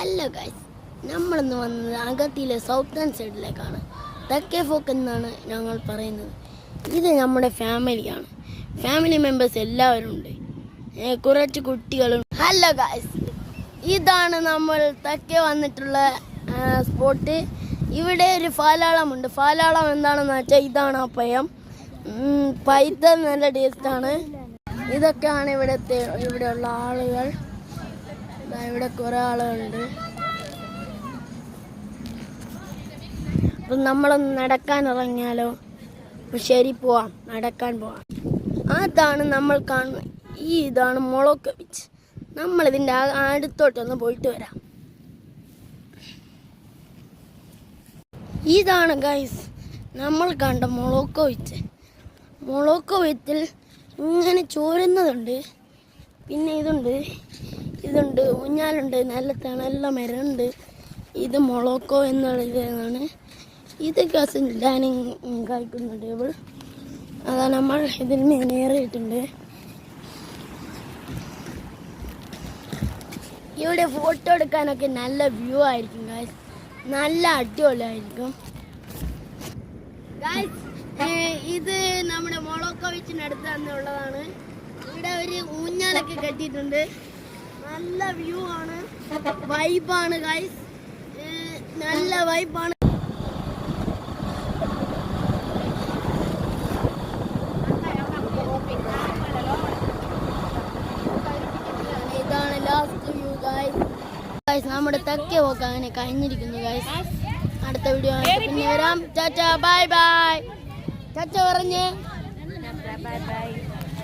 Hello guys, നമ്മളിന്ന് വന്നത് അഗത്തിയിലെ southern സൈഡിലേക്കാണ്. തെക്കേ ഫോക്ക് എന്നാണ് ഞങ്ങൾ പറയുന്നത്. ഇത് നമ്മുടെ ഫാമിലിയാണ്. ഫാമിലി മെമ്പേഴ്സ് എല്ലാവരും ഉണ്ട്, കുറച്ച് കുട്ടികളും. ഹലോ ഗൈസ്, ഇതാണ് നമ്മൾ തെക്കേ വന്നിട്ടുള്ള സ്പോട്ട്. ഇവിടെ ഒരു ഫാലാളമുണ്ട്. ഫാലാളം എന്താണെന്ന് വെച്ചാൽ ഇതാണ് ആ പഴം. പൈത്ത നല്ല ടേസ്റ്റാണ്. ഇതൊക്കെയാണ് ഇവിടെയുള്ള ആളുകൾ. ഇവിടെ കുറെ ആളുകളുണ്ട്. അപ്പം നമ്മളൊന്ന് നടക്കാൻ ഇറങ്ങിയാലോ? ശരി, പോവാം, നടക്കാൻ പോവാം. അതാണ് നമ്മൾ കാണുന്നത്. ഇതാണ് മൊളോക്കോ ബീച്ച്. നമ്മളിതിൻ്റെ അടുത്തോട്ടൊന്ന് പോയിട്ട് വരാം. ഇതാണ് ഗൈസ് നമ്മൾ കണ്ട മൊളോക്കോ ബീച്ച്. മൊളോക്കോ ബീച്ചിൽ ഇങ്ങനെ ചോരുന്നതുണ്ട്. പിന്നെ ഇതുണ്ട് ഊഞ്ഞാലുണ്ട്, നല്ല മരമുണ്ട്. ഇത് മൊളോക്കോ എന്നുള്ളതാണ്. ഇത് കസിൻ ഡൈനിങ് കഴിക്കുന്ന ടേബിൾ. അതാ നമ്മൾ ഇതിൽ മേറിയിട്ടുണ്ട്. ഇവിടെ ഫോട്ടോ എടുക്കാനൊക്കെ നല്ല വ്യൂ ആയിരിക്കും ഗൈസ്, നല്ല അടിപൊളിയായിരിക്കും ഗൈസ്. ഇത് നമ്മുടെ മൊളോക്കോ ബീച്ചിനടുത്ത് തന്നെയുള്ളതാണ്. ഇവിടെ ഒരു ഊഞ്ഞാലൊക്കെ കെട്ടിയിട്ടുണ്ട്. നല്ല വ്യൂ ആണ്, വൈബാണ് ഗൈസ്, നല്ല വൈബാണ്. ഇതാണ് ലാസ്റ്റ് വ്യൂ ഗൈസ്. നമ്മുടെ തെക്കേ പോക്ക് അങ്ങനെ കഴിഞ്ഞിരിക്കുന്നു ഗൈസ്. അടുത്ത വീഡിയോ പിന്നെ വരാം. ചാച്ചാ, ബൈ ബൈ. ചാച്ച പറഞ്ഞേ.